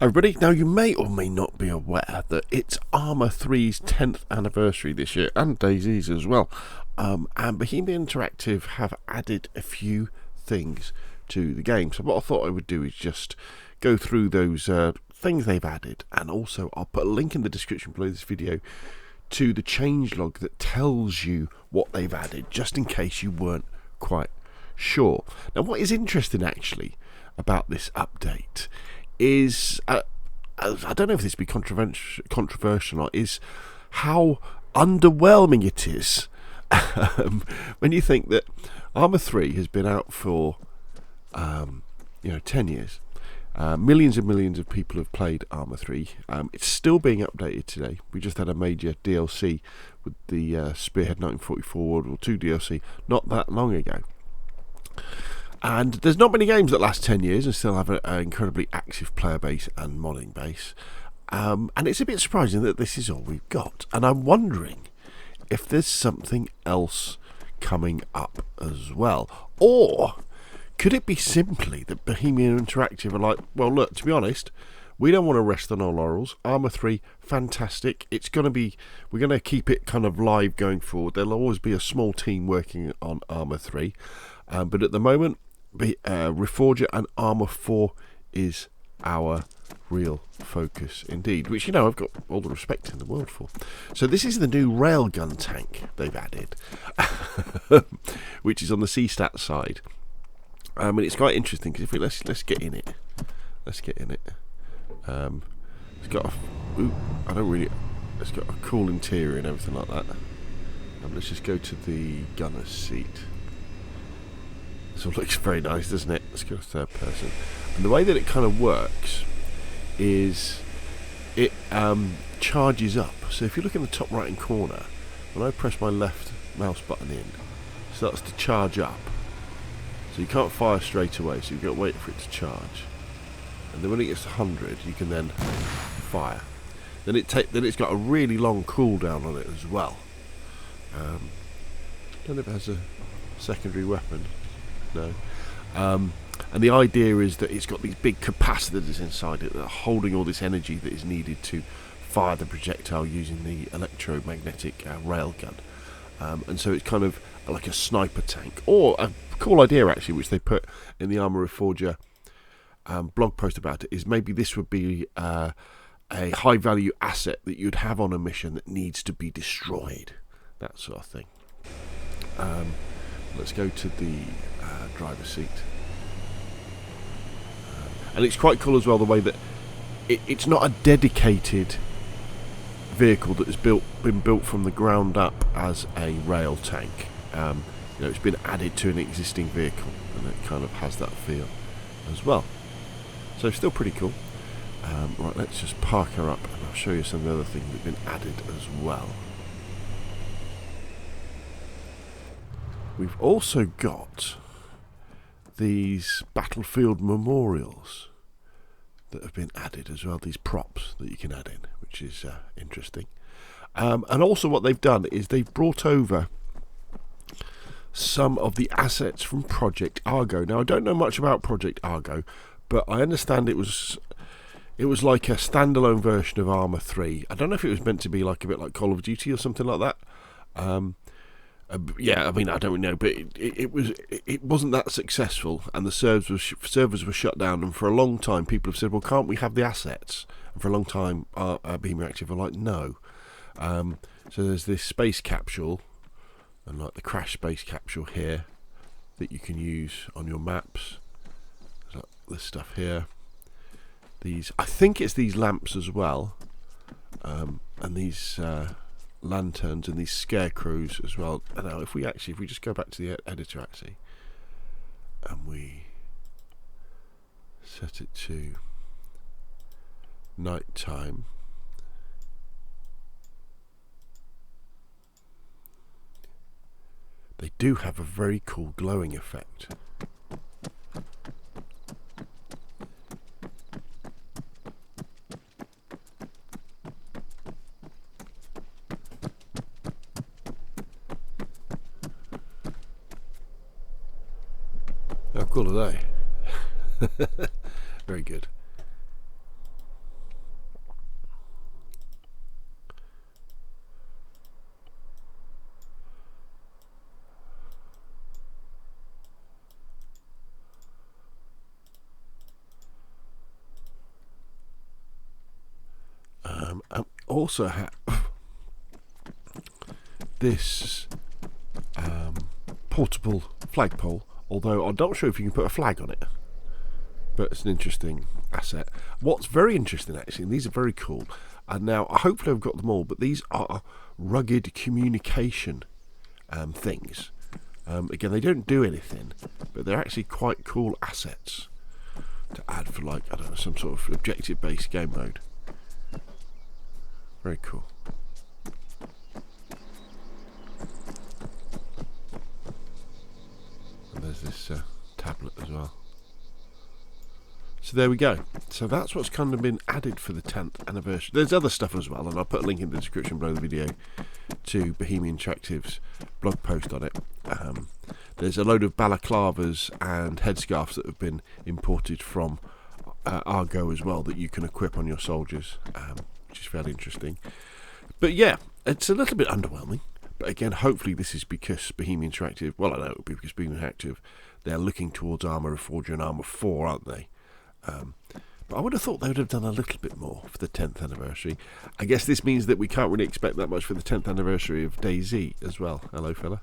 Everybody, now you may or may not be aware that it's Arma 3's 10th anniversary this year, and Daisy's as well. And Bohemia Interactive have added a few things to the game. So what I thought I would do is just go through those things they've added, and also I'll put a link in the description below this video to the changelog that tells you what they've added, just in case you weren't quite sure. Now, what is interesting actually about this update is, I don't know if this be controversial or is how underwhelming it is. When you think that Arma 3 has been out for 10 years, millions and millions of people have played Arma 3. It's still being updated today. We just had a major DLC with the Spearhead 1944 World War II DLC not that long ago. And there's not many games that last 10 years and still have an incredibly active player base and modding base. And it's a bit surprising that this is all we've got. And I'm wondering if there's something else coming up as well. Or could it be simply that Bohemia Interactive are like, well, look, to be honest, we don't want to rest on our laurels. Arma 3, fantastic. It's going to be, we're going to keep it kind of live going forward. There'll always be a small team working on Arma 3. But at the moment, Reforger and Arma 4 is our real focus indeed, which, you know, I've got all the respect in the world for. So this is the new Railgun Tank they've added, which is on the C-stat side. And it's quite interesting because if let's get in it. Let's get in it. It's got it's got a cool interior and everything like that. Let's just go to the gunner's seat. This all looks very nice, doesn't it? Let's go to third person. And the way that it kind of works is it charges up. So if you look in the top right hand corner, when I press my left mouse button in, it starts to charge up. So you can't fire straight away, so you've got to wait for it to charge. And then when it gets to 100, you can then fire. Then it's got a really long cooldown on it as well. I don't know if it has a secondary weapon. No. And the idea is that it's got these big capacitors inside it that are holding all this energy that is needed to fire the projectile using the electromagnetic railgun. And so it's kind of like a sniper tank, or a cool idea actually, which they put in the Arma Reforger blog post about it, is maybe this would be a high value asset that you'd have on a mission that needs to be destroyed, that sort of thing. Let's go to the driver's seat. And it's quite cool as well the way that it's not a dedicated vehicle that has been built from the ground up as a rail tank. It's been added to an existing vehicle, and it kind of has that feel as well. So still pretty cool. Right, let's just park her up and I'll show you some of the other things that have been added as well. We've also got these battlefield memorials that have been added as well, these props that you can add in, which is interesting. And also what they've done is they've brought over some of the assets from Project Argo. Now, I don't know much about Project Argo, but I understand it was like a standalone version of Arma 3. I don't know if it was meant to be like a bit like Call of Duty or something like that. Yeah, I mean, I don't know, but it wasn't that successful, and the servers were shut down. And for a long time, people have said, "Well, can't we have the assets?" And for a long time, Bohemia Interactive were like, "No." So there's this space capsule, and like the crash space capsule here, that you can use on your maps. There's like this stuff here. These, I think it's these lamps as well, and these lanterns and these scarecrows as well. And now if we just go back to the editor actually, and we set it to night time, they do have a very cool glowing effect. How cool are they? Very good. also have this portable flagpole, although I'm not sure if you can put a flag on it, but it's an interesting asset. What's very interesting actually, and these are very cool, and now hopefully I've got them all, but these are rugged communication things. Again, they don't do anything, but they're actually quite cool assets to add for, like, I don't know, some sort of objective based game mode. Very cool. And there's this tablet as well. So there we go. So that's what's kind of been added for the 10th anniversary. There's other stuff as well, and I'll put a link in the description below the video to Bohemia Interactives blog post on it. There's a load of balaclavas and headscarves that have been imported from Argo as well that you can equip on your soldiers, which is fairly interesting. But yeah, it's a little bit underwhelming. But again, hopefully this is because Bohemia Interactive, well, I know it would be because Bohemia Interactive, they're looking towards Arma Reforger and Arma 4, aren't they? But I would have thought they would have done a little bit more for the 10th anniversary. I guess this means that we can't really expect that much for the 10th anniversary of DayZ as well. Hello, fella.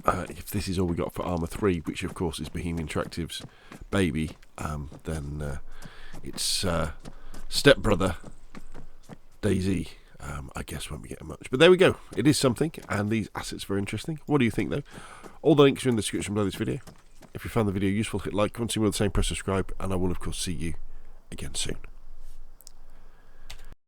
If this is all we got for Arma 3, which of course is Bohemia Interactive's baby, then it's stepbrother DayZ. I guess won't be getting much. But there we go. It is something, and these assets are very interesting. What do you think, though? All the links are in the description below this video. If you found the video useful, hit like, comment, see more of the same, press subscribe, and I will, of course, see you again soon.